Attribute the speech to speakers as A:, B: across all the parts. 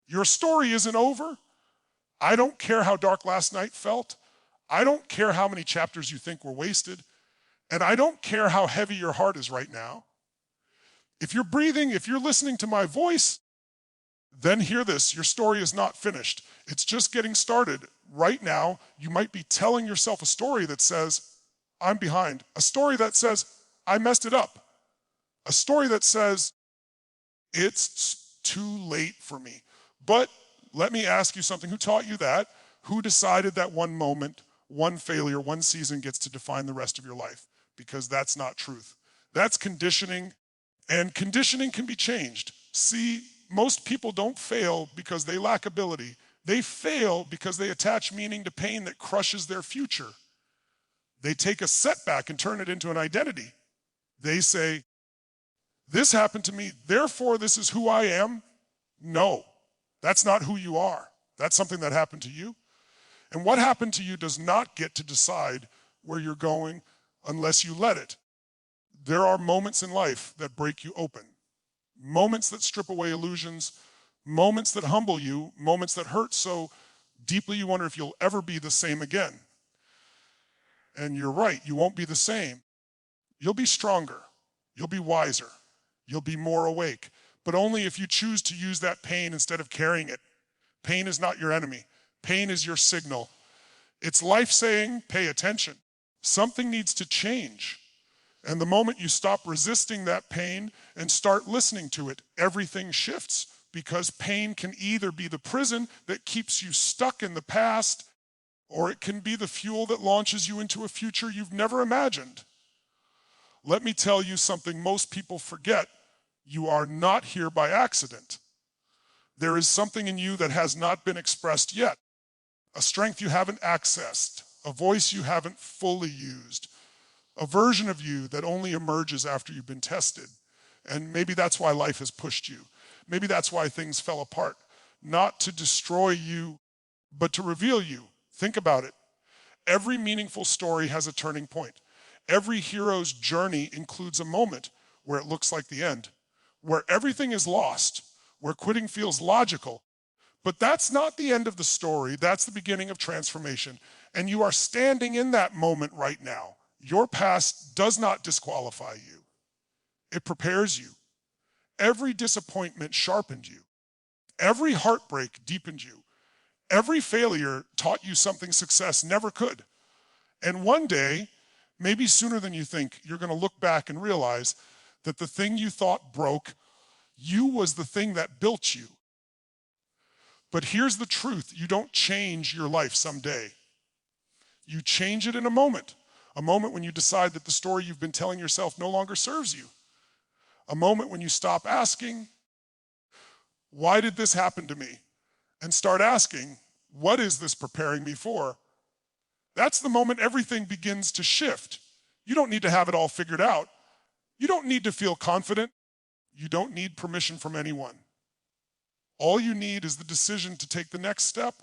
A: Your story isn't over. I don't care how dark last night felt. I don't care how many chapters you think were wasted. And I don't care how heavy your heart is right now. If you're breathing, if you're listening to my voice, then hear this. Your story is not finished. It's just getting started. Right now, you might be telling yourself a story that says, I'm behind. A story that says, I messed it up. A story that says, it's too late for me. But let me ask you something. Who taught you that? Who decided that one moment, one failure, one season gets to define the rest of your life? Because that's not truth. That's conditioning, and conditioning can be changed. See, most people don't fail because they lack ability. They fail because they attach meaning to pain that crushes their future. They take a setback and turn it into an identity. They say, this happened to me, therefore this is who I am. No, that's not who you are. That's something that happened to you. And what happened to you does not get to decide where you're going unless you let it. There are moments in life that break you open. Moments that strip away illusions, moments that humble you, moments that hurt so deeply you wonder if you'll ever be the same again. And you're right, you won't be the same. You'll be stronger, you'll be wiser, you'll be more awake, but only if you choose to use that pain instead of carrying it. Pain is not your enemy. Pain is your signal. It's life saying, pay attention. Something needs to change. And the moment you stop resisting that pain and start listening to it, everything shifts, because pain can either be the prison that keeps you stuck in the past, or it can be the fuel that launches you into a future you've never imagined. Let me tell you something most people forget. You are not here by accident. There is something in you that has not been expressed yet, a strength you haven't accessed, a voice you haven't fully used, a version of you that only emerges after you've been tested. And maybe that's why life has pushed you. Maybe that's why things fell apart. Not to destroy you, but to reveal you. Think about it. Every meaningful story has a turning point. Every hero's journey includes a moment where it looks like the end, where everything is lost, where quitting feels logical. But that's not the end of the story. That's the beginning of transformation. And you are standing in that moment right now. Your past does not disqualify you. It prepares you. Every disappointment sharpened you. Every heartbreak deepened you. Every failure taught you something success never could. And one day, maybe sooner than you think, you're going to look back and realize that the thing you thought broke you was the thing that built you. But here's the truth. You don't change your life someday. You change it in a moment when you decide that the story you've been telling yourself no longer serves you. A moment when you stop asking, why did this happen to me? And start asking, what is this preparing me for? That's the moment everything begins to shift. You don't need to have it all figured out. You don't need to feel confident. You don't need permission from anyone. All you need is the decision to take the next step,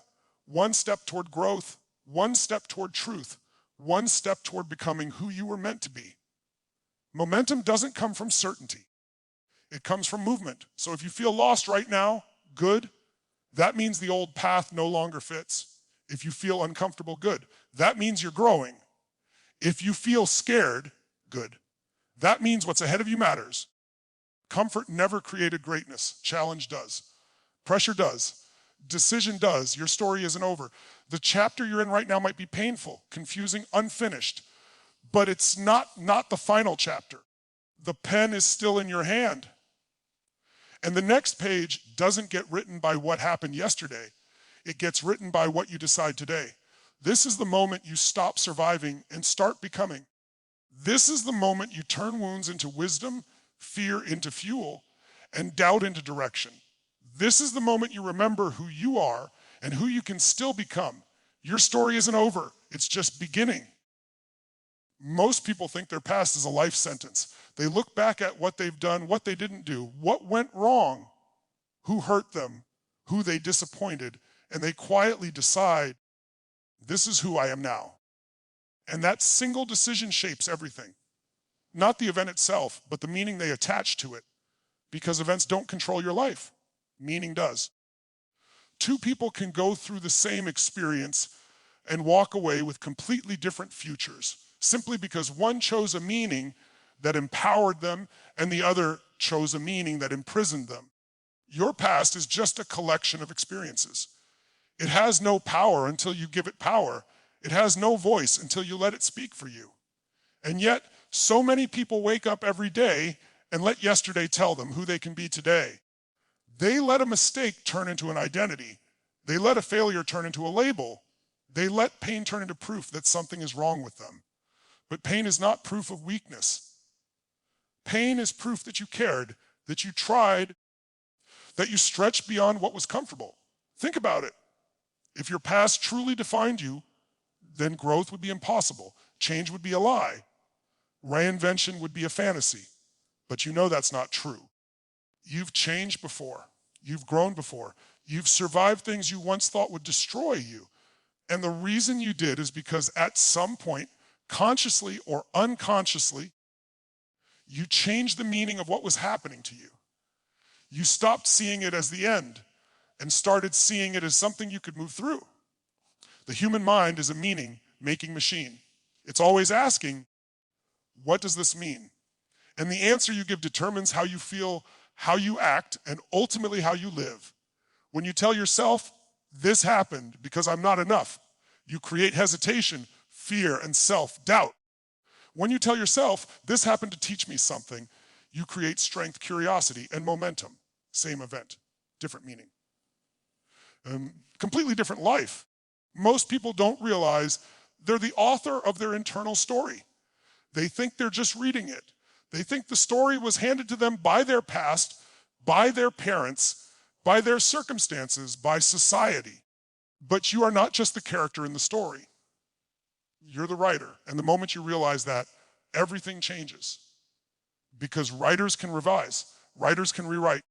A: one step toward growth, one step toward truth, one step toward becoming who you were meant to be. Momentum doesn't come from certainty. It comes from movement. So if you feel lost right now, good. That means the old path no longer fits. If you feel uncomfortable, good. That means you're growing. If you feel scared, good. That means what's ahead of you matters. Comfort never created greatness. Challenge does. Pressure does. Decision does. Your story isn't over. The chapter you're in right now might be painful, confusing, unfinished, but it's not the final chapter. The pen is still in your hand. And the next page doesn't get written by what happened yesterday. It gets written by what you decide today. This is the moment you stop surviving and start becoming. This is the moment you turn wounds into wisdom, fear into fuel, and doubt into direction. This is the moment you remember who you are and who you can still become. Your story isn't over. It's just beginning. Most people think their past is a life sentence. They look back at what they've done, what they didn't do, what went wrong, who hurt them, who they disappointed, and they quietly decide, this is who I am now. And that single decision shapes everything. Not the event itself, but the meaning they attach to it. Because events don't control your life. Meaning does. Two people can go through the same experience and walk away with completely different futures, simply because one chose a meaning that empowered them and the other chose a meaning that imprisoned them. Your past is just a collection of experiences. It has no power until you give it power. It has no voice until you let it speak for you. And yet, so many people wake up every day and let yesterday tell them who they can be today. They let a mistake turn into an identity. They let a failure turn into a label. They let pain turn into proof that something is wrong with them. But pain is not proof of weakness. Pain is proof that you cared, that you tried, that you stretched beyond what was comfortable. Think about it. If your past truly defined you, then growth would be impossible. Change would be a lie. Reinvention would be a fantasy. But you know that's not true. You've changed before. You've grown before. You've survived things you once thought would destroy you. And the reason you did is because at some point, consciously or unconsciously, you changed the meaning of what was happening to you. You stopped seeing it as the end and started seeing it as something you could move through. The human mind is a meaning-making machine. It's always asking, what does this mean? And the answer you give determines how you feel, how you act, and ultimately how you live. When you tell yourself, this happened because I'm not enough, you create hesitation, fear, and self-doubt. When you tell yourself, this happened to teach me something, you create strength, curiosity, and momentum. Same event, different meaning. Completely different life. Most people don't realize they're the author of their internal story. They think they're just reading it. They think the story was handed to them by their past, by their parents, by their circumstances, by society. But you are not just the character in the story. You're the writer. And the moment you realize that, everything changes. Because writers can revise, writers can rewrite,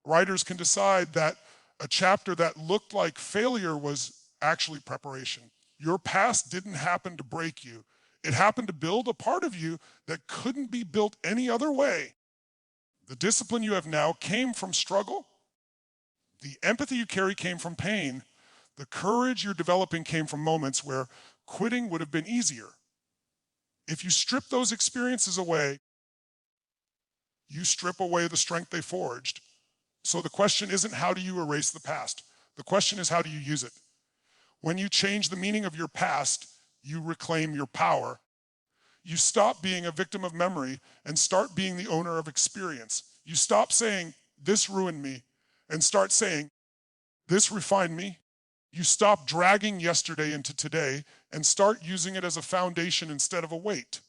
A: writers can decide that a chapter that looked like failure was actually preparation. Your past didn't happen to break you. It happened to build a part of you that couldn't be built any other way. The discipline you have now came from struggle. The empathy you carry came from pain. The courage you're developing came from moments where quitting would have been easier. If you strip those experiences away, you strip away the strength they forged. So the question isn't how do you erase the past? The question is how do you use it? When you change the meaning of your past, you reclaim your power. You stop being a victim of memory and start being the owner of experience. You stop saying, this ruined me, and start saying, this refined me. You stop dragging yesterday into today and start using it as a foundation instead of a weight.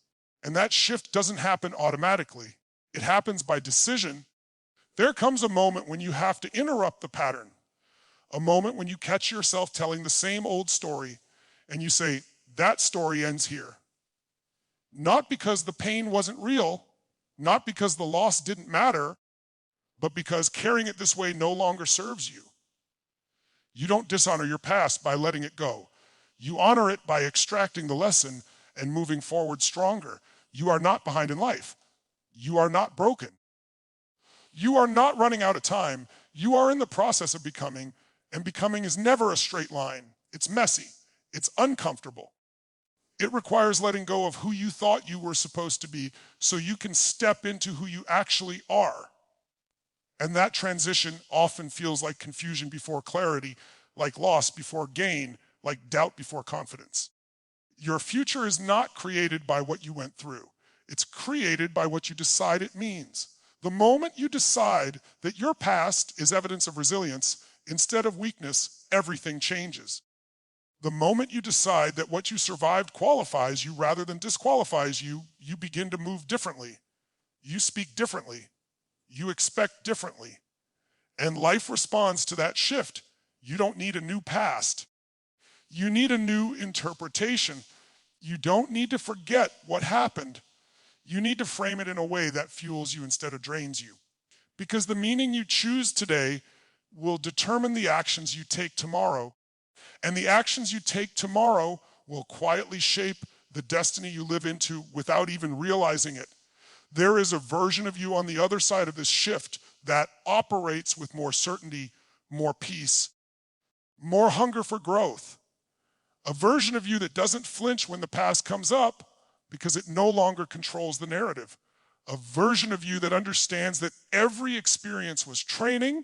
A: And that shift doesn't happen automatically. It happens by decision. There comes a moment when you have to interrupt the pattern. A moment when you catch yourself telling the same old story and you say, that story ends here. Not because the pain wasn't real, not because the loss didn't matter, but because carrying it this way no longer serves you. You don't dishonor your past by letting it go. You honor it by extracting the lesson and moving forward stronger. You are not behind in life. You are not broken. You are not running out of time. You are in the process of becoming, and becoming is never a straight line. It's messy. It's uncomfortable. It requires letting go of who you thought you were supposed to be so you can step into who you actually are. And that transition often feels like confusion before clarity, like loss before gain, like doubt before confidence. Your future is not created by what you went through. It's created by what you decide it means. The moment you decide that your past is evidence of resilience instead of weakness, everything changes. The moment you decide that what you survived qualifies you rather than disqualifies you, you begin to move differently. You speak differently. You expect differently. And life responds to that shift. You don't need a new past. You need a new interpretation. You don't need to forget what happened. You need to frame it in a way that fuels you instead of drains you. Because the meaning you choose today will determine the actions you take tomorrow. And the actions you take tomorrow will quietly shape the destiny you live into without even realizing it. There is a version of you on the other side of this shift that operates with more certainty, more peace, more hunger for growth, a version of you that doesn't flinch when the past comes up because it no longer controls the narrative, a version of you that understands that every experience was training,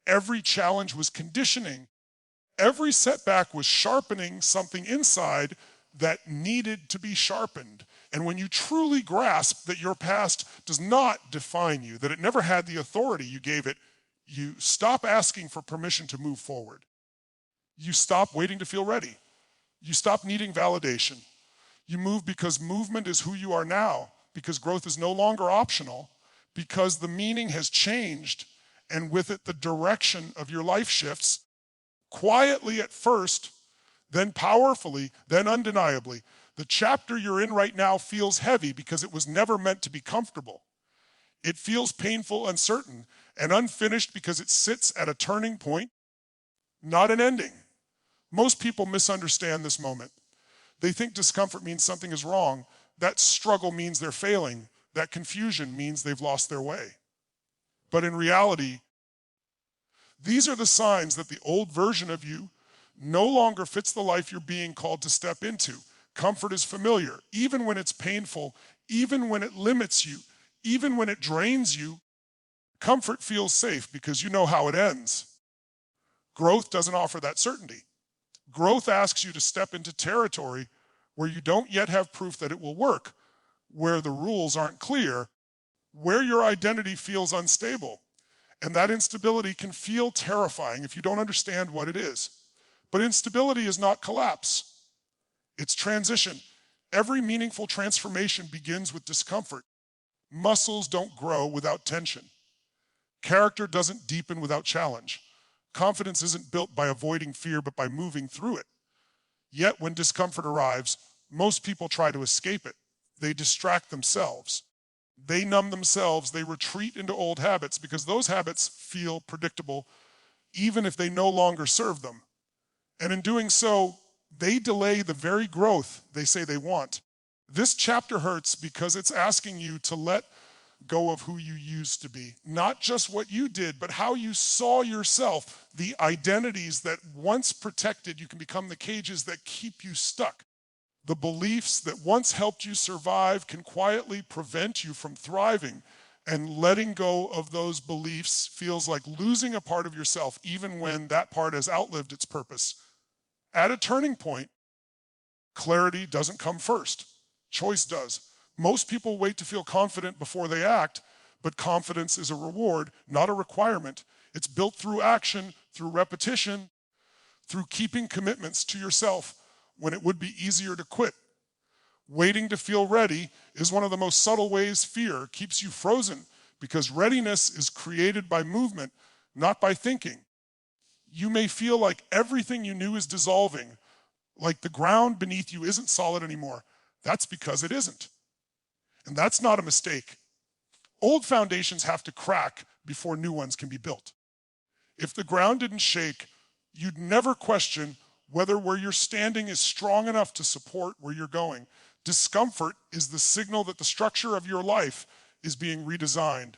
A: every challenge was conditioning, every setback was sharpening something inside that needed to be sharpened. And when you truly grasp that your past does not define you, that it never had the authority you gave it, you stop asking for permission to move forward. You stop waiting to feel ready. You stop needing validation. You move because movement is who you are now, because growth is no longer optional, because the meaning has changed, and with it the direction of your life shifts, quietly at first, then powerfully, then undeniably. The chapter you're in right now feels heavy because it was never meant to be comfortable. It feels painful, uncertain, and unfinished because it sits at a turning point, not an ending. Most people misunderstand this moment. They think discomfort means something is wrong. That struggle means they're failing. That confusion means they've lost their way. But in reality, these are the signs that the old version of you no longer fits the life you're being called to step into. Comfort is familiar, even when it's painful, even when it limits you, even when it drains you. Comfort feels safe because you know how it ends. Growth doesn't offer that certainty. Growth asks you to step into territory where you don't yet have proof that it will work, where the rules aren't clear, where your identity feels unstable. And that instability can feel terrifying if you don't understand what it is. But instability is not collapse. It's transition. Every meaningful transformation begins with discomfort. Muscles don't grow without tension. Character doesn't deepen without challenge. Confidence isn't built by avoiding fear, but by moving through it. Yet when discomfort arrives, most people try to escape it. They distract themselves. They numb themselves. They retreat into old habits because those habits feel predictable, even if they no longer serve them. And in doing so, they delay the very growth they say they want. This chapter hurts because it's asking you to let go of who you used to be. Not just what you did, but how you saw yourself. The identities that once protected you can become the cages that keep you stuck. The beliefs that once helped you survive can quietly prevent you from thriving. And letting go of those beliefs feels like losing a part of yourself, even when that part has outlived its purpose. At a turning point, clarity doesn't come first. Choice does. Most people wait to feel confident before they act, but confidence is a reward, not a requirement. It's built through action, through repetition, through keeping commitments to yourself when it would be easier to quit. Waiting to feel ready is one of the most subtle ways fear keeps you frozen, because readiness is created by movement, not by thinking. You may feel like everything you knew is dissolving, like the ground beneath you isn't solid anymore. That's because it isn't. And that's not a mistake. Old foundations have to crack before new ones can be built. If the ground didn't shake, you'd never question whether where you're standing is strong enough to support where you're going. Discomfort is the signal that the structure of your life is being redesigned.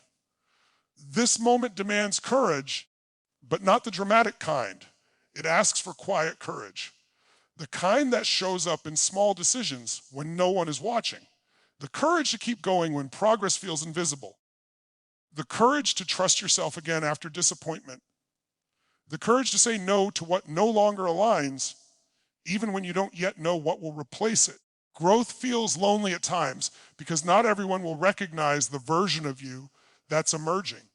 A: This moment demands courage, but not the dramatic kind. It asks for quiet courage. The kind that shows up in small decisions when no one is watching. The courage to keep going when progress feels invisible. The courage to trust yourself again after disappointment. The courage to say no to what no longer aligns, even when you don't yet know what will replace it. Growth feels lonely at times because not everyone will recognize the version of you that's emerging.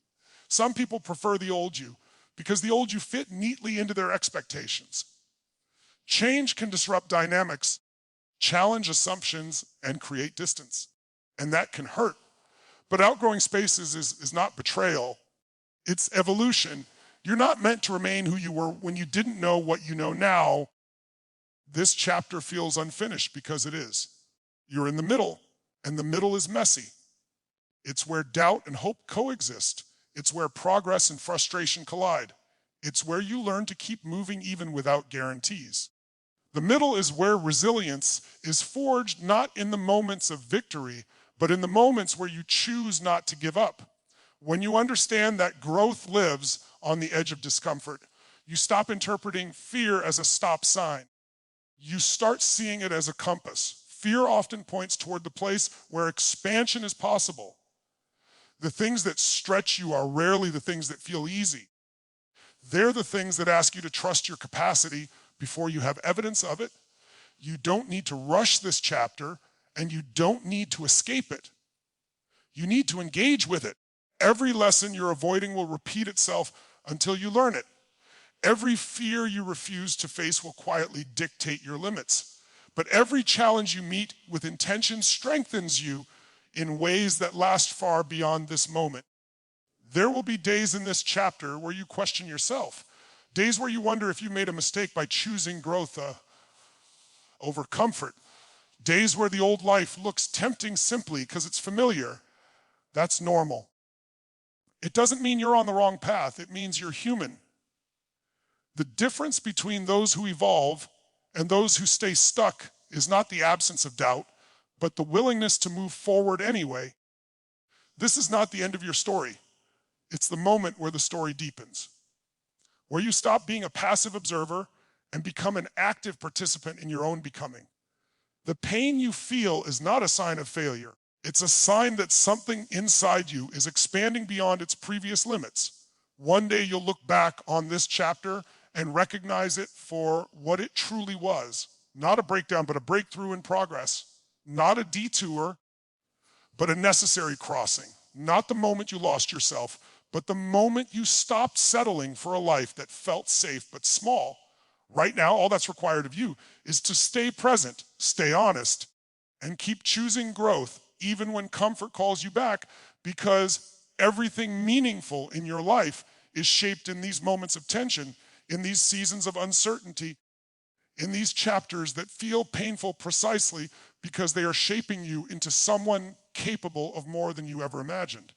A: Some people prefer the old you because the old you fit neatly into their expectations. Change can disrupt dynamics, challenge assumptions, and create distance. And that can hurt. But outgrowing spaces is not betrayal. It's evolution. You're not meant to remain who you were when you didn't know what you know now. This chapter feels unfinished because it is. You're in the middle, and the middle is messy. It's where doubt and hope coexist. It's where progress and frustration collide. It's where you learn to keep moving even without guarantees. The middle is where resilience is forged not in the moments of victory, but in the moments where you choose not to give up. When you understand that growth lives on the edge of discomfort, You stop interpreting fear as a stop sign. You start seeing it as a compass. Fear often points toward the place where expansion is possible. The things that stretch you are rarely the things that feel easy. They're the things that ask you to trust your capacity before you have evidence of it. You don't need to rush this chapter, and you don't need to escape it. You need to engage with it. Every lesson you're avoiding will repeat itself until you learn it. Every fear you refuse to face will quietly dictate your limits. But every challenge you meet with intention strengthens you in ways that last far beyond this moment. There will be days in this chapter where you question yourself. Days where you wonder if you made a mistake by choosing growth over comfort. Days where the old life looks tempting simply because it's familiar. That's normal. It doesn't mean you're on the wrong path. It means you're human. The difference between those who evolve and those who stay stuck is not the absence of doubt, but the willingness to move forward anyway. This is not the end of your story. It's the moment where the story deepens, where you stop being a passive observer and become an active participant in your own becoming. The pain you feel is not a sign of failure. It's a sign that something inside you is expanding beyond its previous limits. One day you'll look back on this chapter and recognize it for what it truly was. Not a breakdown, but a breakthrough in progress. Not a detour, but a necessary crossing. Not the moment you lost yourself, but the moment you stopped settling for a life that felt safe but small. Right now, all that's required of you is to stay present, stay honest, and keep choosing growth even when comfort calls you back, because everything meaningful in your life is shaped in these moments of tension, in these seasons of uncertainty, in these chapters that feel painful precisely because they are shaping you into someone capable of more than you ever imagined.